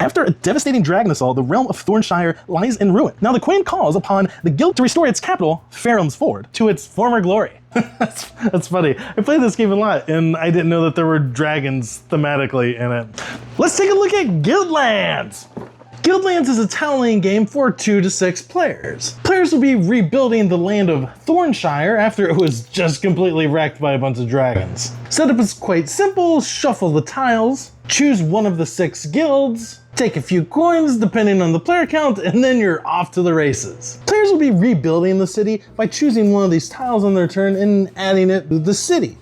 After a devastating dragon assault, the realm of Thornshire lies in ruin. Now the Queen calls upon the guild to restore its capital, Ferrum's Ford, to its former glory. That's funny. I played this game a lot, and I didn't know that there were dragons thematically in it. Let's take a look at Guildlands. Guildlands is a tile laying game for 2 to 6 players. Players will be rebuilding the land of Thornshire after it was just completely wrecked by a bunch of dragons. Setup is quite simple: shuffle the tiles, choose one of the 6 guilds, take a few coins depending on the player count, and then you're off to the races. Players will be rebuilding the city by choosing one of these tiles on their turn and adding it to the city.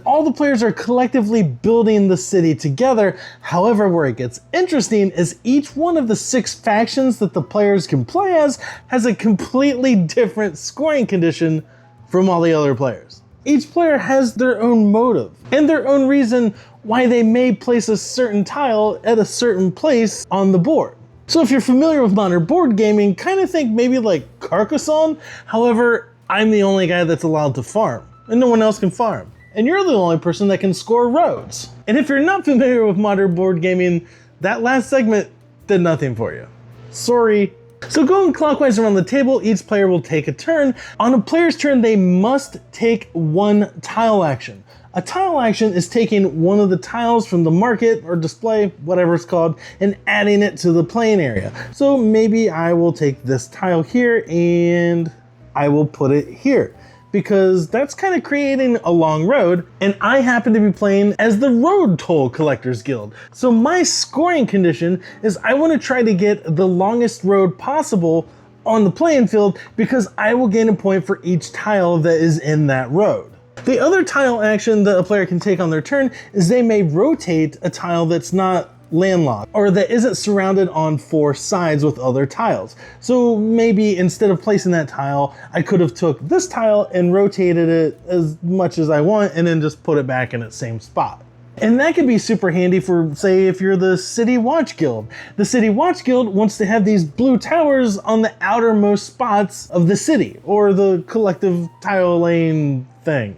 All the players are collectively building the city together. However, where it gets interesting is each one of the 6 factions that the players can play as has a completely different scoring condition from all the other players. Each player has their own motive and their own reason why they may place a certain tile at a certain place on the board. So if you're familiar with modern board gaming, kind of think maybe like Carcassonne. However, I'm the only guy that's allowed to farm, and no one else can farm. And you're the only person that can score roads. And if you're not familiar with modern board gaming, that last segment did nothing for you. Sorry. So going clockwise around the table, each player will take a turn. On a player's turn, they must take 1 tile action. A tile action is taking one of the tiles from the market or display, whatever it's called, and adding it to the playing area. So maybe I will take this tile here and I will put it here, because that's kind of creating a long road, and I happen to be playing as the Road Toll Collectors Guild. So my scoring condition is I want to try to get the longest road possible on the playing field, because I will gain a point for each tile that is in that road. The other tile action that a player can take on their turn is they may rotate a tile that's not landlocked or that isn't surrounded on 4 sides with other tiles. So maybe instead of placing that tile, I could have took this tile and rotated it as much as I want and then just put it back in its same spot. And that can be super handy for, say, if you're the City Watch Guild. The City Watch Guild wants to have these blue towers on the outermost spots of the city, or the collective tile laying thing.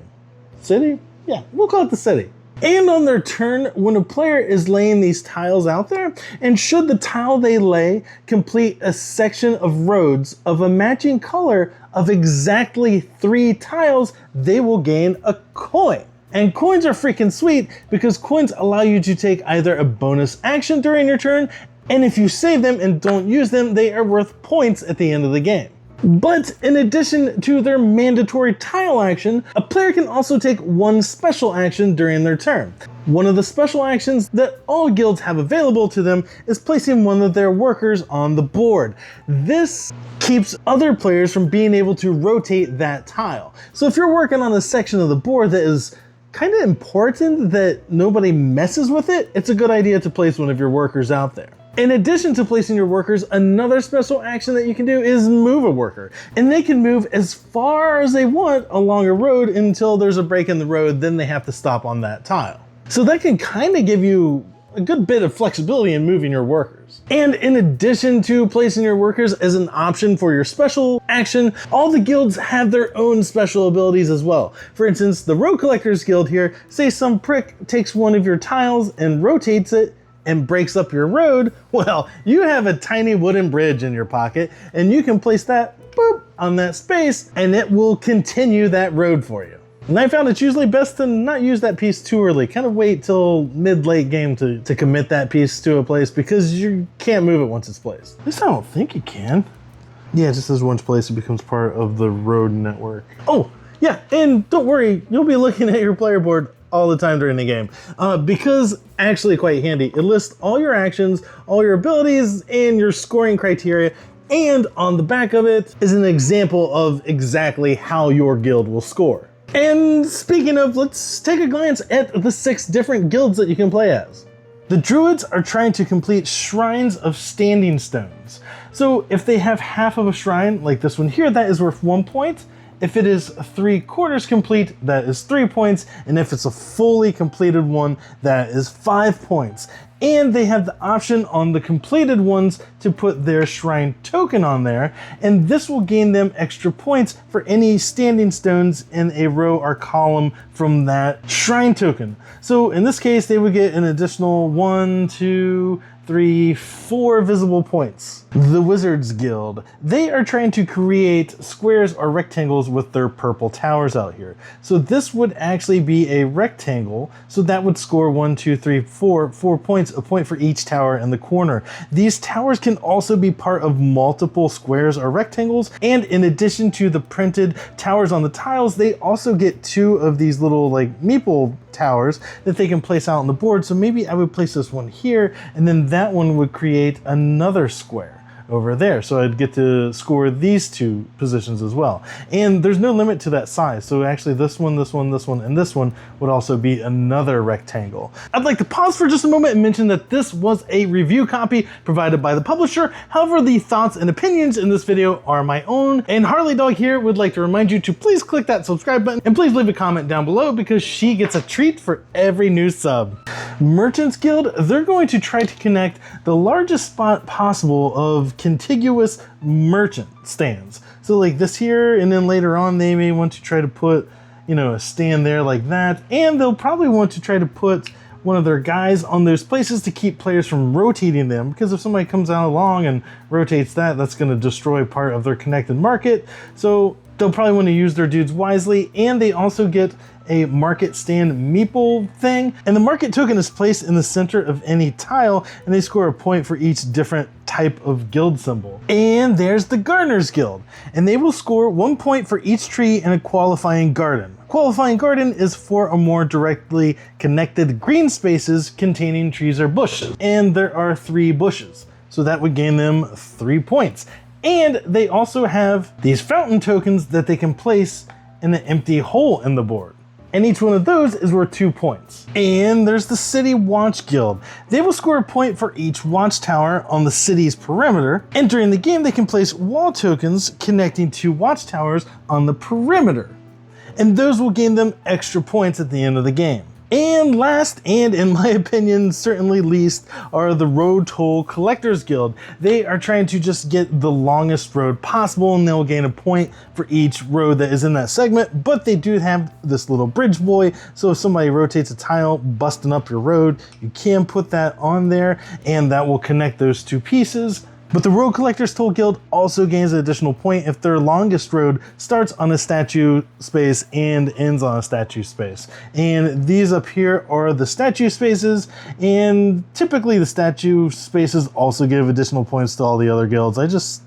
City? Yeah, we'll call it the city. And on their turn, when a player is laying these tiles out there, and should the tile they lay complete a section of roads of a matching color of exactly 3 tiles, they will gain a coin. And coins are freaking sweet, because coins allow you to take either a bonus action during your turn, and if you save them and don't use them, they are worth points at the end of the game. But in addition to their mandatory tile action, a player can also take 1 special action during their turn. One of the special actions that all guilds have available to them is placing one of their workers on the board. This keeps other players from being able to rotate that tile. So if you're working on a section of the board that is kind of important that nobody messes with it, it's a good idea to place one of your workers out there. In addition to placing your workers, another special action that you can do is move a worker. And they can move as far as they want along a road until there's a break in the road, then they have to stop on that tile. So that can kind of give you a good bit of flexibility in moving your workers. And in addition to placing your workers as an option for your special action, all the guilds have their own special abilities as well. For instance, the Road Collectors Guild here, say some prick takes one of your tiles and rotates it and breaks up your road, well, you have a tiny wooden bridge in your pocket, and you can place that boop on that space, and it will continue that road for you. And I found it's usually best to not use that piece too early. Kind of wait till mid-late game to commit that piece to a place, because you can't move it once it's placed. At least I don't think you can. Yeah, just as once placed, it becomes part of the road network. Oh, yeah, and don't worry, you'll be looking at your player board all the time during the game, because actually quite handy. It lists all your actions, all your abilities, and your scoring criteria, and on the back of it is an example of exactly how your guild will score. And speaking of, let's take a glance at the 6 different guilds that you can play as. The Druids are trying to complete shrines of standing stones. So if they have half of a shrine, like this one here, that is worth 1 point. If it is 3/4 complete, that is 3 points. And if it's a fully completed one, that is 5 points. And they have the option on the completed ones to put their shrine token on there, and this will gain them extra points for any standing stones in a row or column from that shrine token. So in this case, they would get an additional 1, 2, 3, 4 visible points. The Wizards Guild. They are trying to create squares or rectangles with their purple towers out here. So this would actually be a rectangle, so that would score 1, 2, 3, 4 points, a point for each tower in the corner. These towers can also be part of multiple squares or rectangles, and in addition to the printed towers on the tiles, they also get 2 of these little like meeple towers that they can place out on the board. So maybe I would place this one here, and then that one would create another square over there. So I'd get to score these 2 positions as well. And there's no limit to that size. So actually this one, this one, this one, and this one would also be another rectangle. I'd like to pause for just a moment and mention that this was a review copy provided by the publisher. However, the thoughts and opinions in this video are my own. And Harley Dog here would like to remind you to please click that subscribe button and please leave a comment down below because she gets a treat for every new sub. Merchants Guild, they're going to try to connect the largest spot possible of contiguous merchant stands. So like this here, and then later on they may want to try to put, you know, a stand there like that, and they'll probably want to try to put one of their guys on those places to keep players from rotating them, because if somebody comes out along and rotates that, that's going to destroy part of their connected market. So they'll probably want to use their dudes wisely, and they also get a market stand meeple thing, and the market token is placed in the center of any tile, and they score a point for each different type of guild symbol. And there's the Gardener's Guild, and they will score 1 point for each tree in a qualifying garden. Qualifying garden is 4 or more directly connected green spaces containing trees or bushes, and there are 3 bushes, so that would gain them 3 points. And they also have these fountain tokens that they can place in an empty hole in the board, and each one of those is worth 2 points. And there's the City Watch Guild. They will score a point for each watchtower on the city's perimeter, and during the game they can place wall tokens connecting 2 watchtowers on the perimeter, and those will gain them extra points at the end of the game. And last, and in my opinion certainly least, are the Road Toll Collectors Guild. They are trying to just get the longest road possible, and they'll gain a point for each road that is in that segment, but they do have this little bridge buoy, so if somebody rotates a tile busting up your road, you can put that on there, and that will connect those 2 pieces. But the Road Collectors Toll Guild also gains an additional point if their longest road starts on a statue space and ends on a statue space. And these up here are the statue spaces, and typically the statue spaces also give additional points to all the other guilds. I just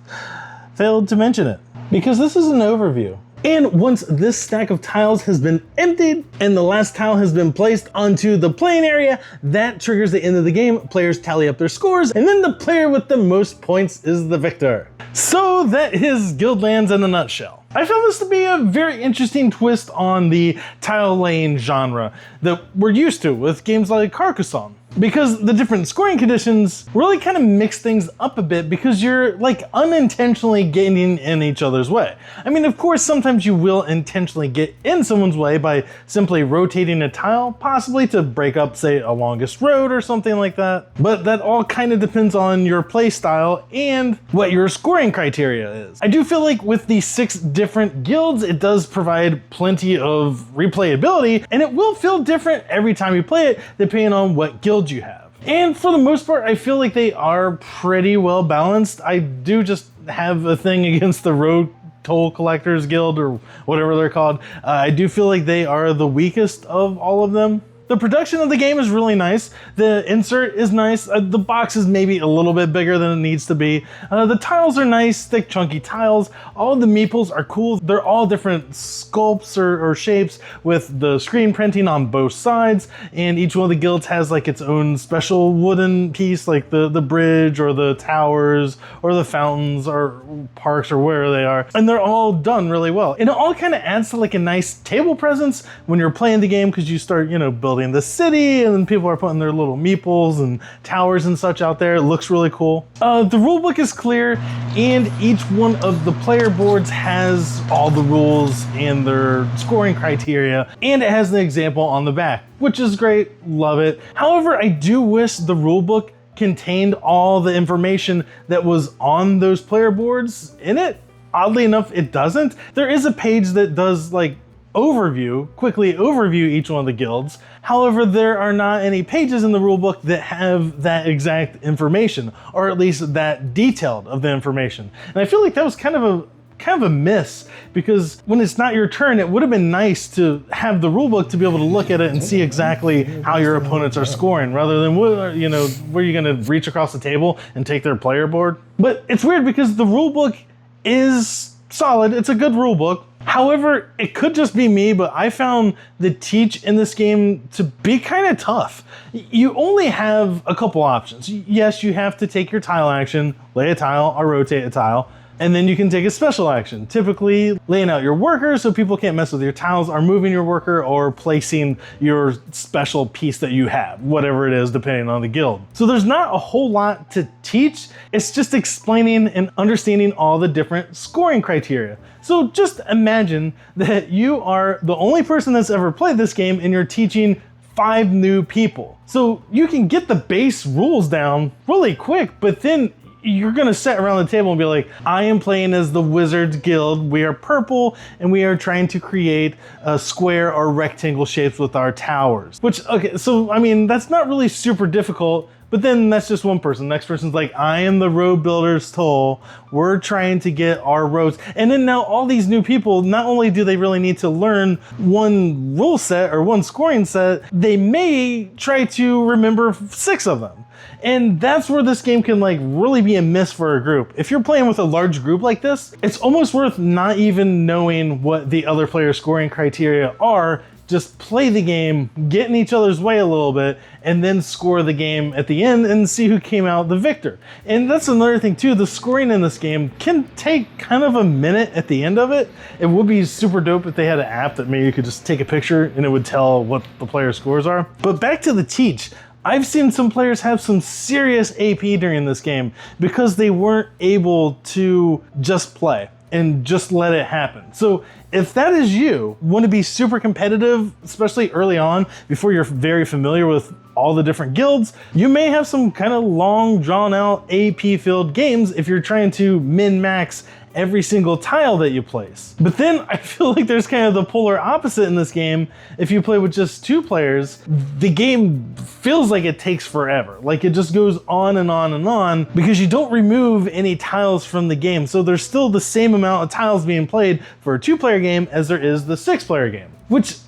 failed to mention it because this is an overview. And once this stack of tiles has been emptied and the last tile has been placed onto the playing area, that triggers the end of the game. Players tally up their scores, and then the player with the most points is the victor. So that is Guildlands in a nutshell. I found this to be a very interesting twist on the tile laying genre that we're used to with games like Carcassonne, because the different scoring conditions really kind of mix things up a bit because you're like unintentionally getting in each other's way. I mean, of course, sometimes you will intentionally get in someone's way by simply rotating a tile, possibly to break up, say, a longest road or something like that. But that all kind of depends on your play style and what your scoring criteria is. I do feel like with the 6 different guilds, it does provide plenty of replayability, and it will feel different every time you play it, depending on what guild you have. And for the most part, I feel like they are pretty well balanced. I do just have a thing against the Road Toll Collectors Guild, or whatever they're called. I do feel like they are the weakest of all of them. The production of the game is really nice. The insert is nice. The box is maybe a little bit bigger than it needs to be. The tiles are nice, thick, chunky tiles. All the meeples are cool. They're all different sculpts or shapes with the screen printing on both sides. And each one of the guilds has like its own special wooden piece, like the bridge or the towers or the fountains or parks or wherever they are. And they're all done really well. And it all kind of adds to like a nice table presence when you're playing the game, because you start, you know, building the city, and then people are putting their little meeples and towers and such out there. It looks really cool. The rulebook is clear, and each one of the player boards has all the rules and their scoring criteria, and it has an example on the back, which is great. Love it. However, I do wish the rulebook contained all the information that was on those player boards in it. Oddly enough, it doesn't. There is a page that does like quickly overview each one of the guilds. However, there are not any pages in the rulebook that have that exact information, or at least that detailed of the information. And I feel like that was kind of a miss, because when it's not your turn, it would have been nice to have the rulebook to be able to look at it and see exactly how your opponents are scoring, rather than, you know, where you're going to reach across the table and take their player board. But it's weird because the rulebook is solid. It's a good rulebook. However, it could just be me, but I found the teach in this game to be kind of tough. You only have a couple options. Yes, you have to take your tile action, lay a tile or rotate a tile, and then you can take a special action, typically laying out your worker so people can't mess with your tiles, or moving your worker, or placing your special piece that you have, whatever it is, depending on the guild. So there's not a whole lot to teach. It's just explaining and understanding all the different scoring criteria. So just imagine that you are the only person that's ever played this game and you're teaching 5 new people. So you can get the base rules down really quick, but then you're gonna sit around the table and be like, I am playing as the Wizards Guild. We are purple and we are trying to create square or rectangle shapes with our towers. Which, okay, so I mean, that's not really super difficult, but then that's just one person. Next person's like, I am the road builder's toll. We're trying to get our roads. And then now all these new people, not only do they really need to learn one rule set or one scoring set, they may try to remember 6 of them. And that's where this game can like really be a miss for a group. If you're playing with a large group like this, it's almost worth not even knowing what the other player's scoring criteria are. Just play the game, get in each other's way a little bit, and then score the game at the end and see who came out the victor. And that's another thing too, the scoring in this game can take kind of a minute at the end of it. It would be super dope if they had an app that maybe you could just take a picture and it would tell what the player's scores are. But back to the teach. I've seen some players have some serious AP during this game because they weren't able to just play and just let it happen. So if that is you, want to be super competitive, especially early on, before you're very familiar with all the different guilds, you may have some kind of long, drawn out AP filled games if you're trying to min-max every single tile that you place. But then I feel like there's kind of the polar opposite in this game. If you play with just 2 players, the game feels like it takes forever. Like it just goes on and on and on because you don't remove any tiles from the game. So there's still the same amount of tiles being played for a 2-player game as there is the 6-player game. Which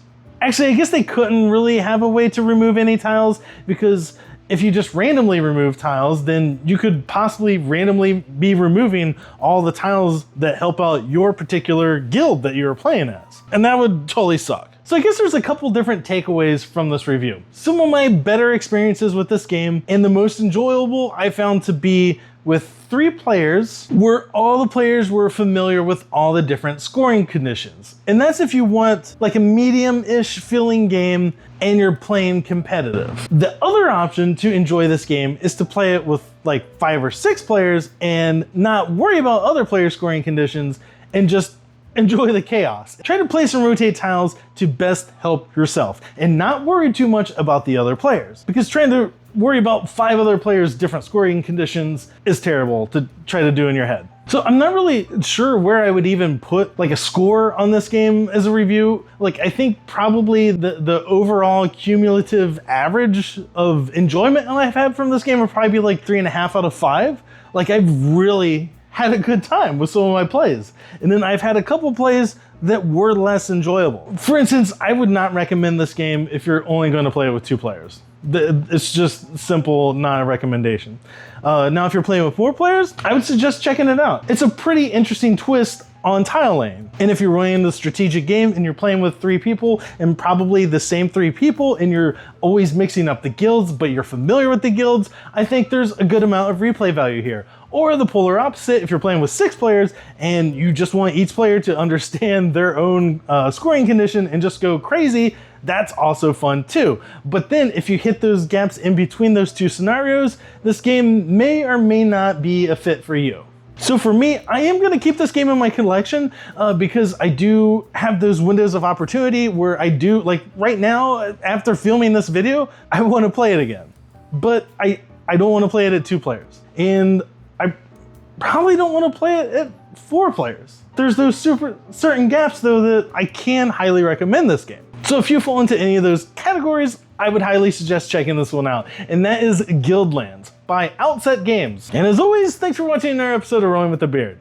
actually, I guess they couldn't really have a way to remove any tiles, because if you just randomly remove tiles, then you could possibly randomly be removing all the tiles that help out your particular guild that you're playing as. And that would totally suck. So I guess there's a couple different takeaways from this review. Some of my better experiences with this game, and the most enjoyable, I found to be with 3 players, where all the players were familiar with all the different scoring conditions. And that's if you want like a medium-ish feeling game and you're playing competitive. The other option to enjoy this game is to play it with like 5 or 6 players and not worry about other players' scoring conditions and just enjoy the chaos. Try to place and rotate tiles to best help yourself and not worry too much about the other players, because trying to worry about 5 other players' different scoring conditions is terrible to try to do in your head. So I'm not really sure where I would even put like a score on this game as a review. Like I think probably the overall cumulative average of enjoyment I've had from this game would probably be like 3.5 out of 5. Like I've really had a good time with some of my plays. And then I've had a couple plays that were less enjoyable. For instance, I would not recommend this game if you're only going to play it with 2 players. It's just simple, not a recommendation. Now, if you're playing with 4 players, I would suggest checking it out. It's a pretty interesting twist on tile laying. And if you're running the strategic game and you're playing with 3 people and probably the same 3 people and you're always mixing up the guilds, but you're familiar with the guilds, I think there's a good amount of replay value here. Or the polar opposite, if you're playing with 6 players and you just want each player to understand their own scoring condition and just go crazy, that's also fun too. But then if you hit those gaps in between those 2 scenarios, this game may or may not be a fit for you. So for me, I am going to keep this game in my collection because I do have those windows of opportunity where I do, like right now, after filming this video, I want to play it again. But I don't want to play it at 2 players. And probably don't want to play it at 4 players. There's those certain gaps though that I can highly recommend this game. So if you fall into any of those categories, I would highly suggest checking this one out, and that is Guildlands by Outset Games. And as always, thanks for watching another episode of Rolling with the Beard.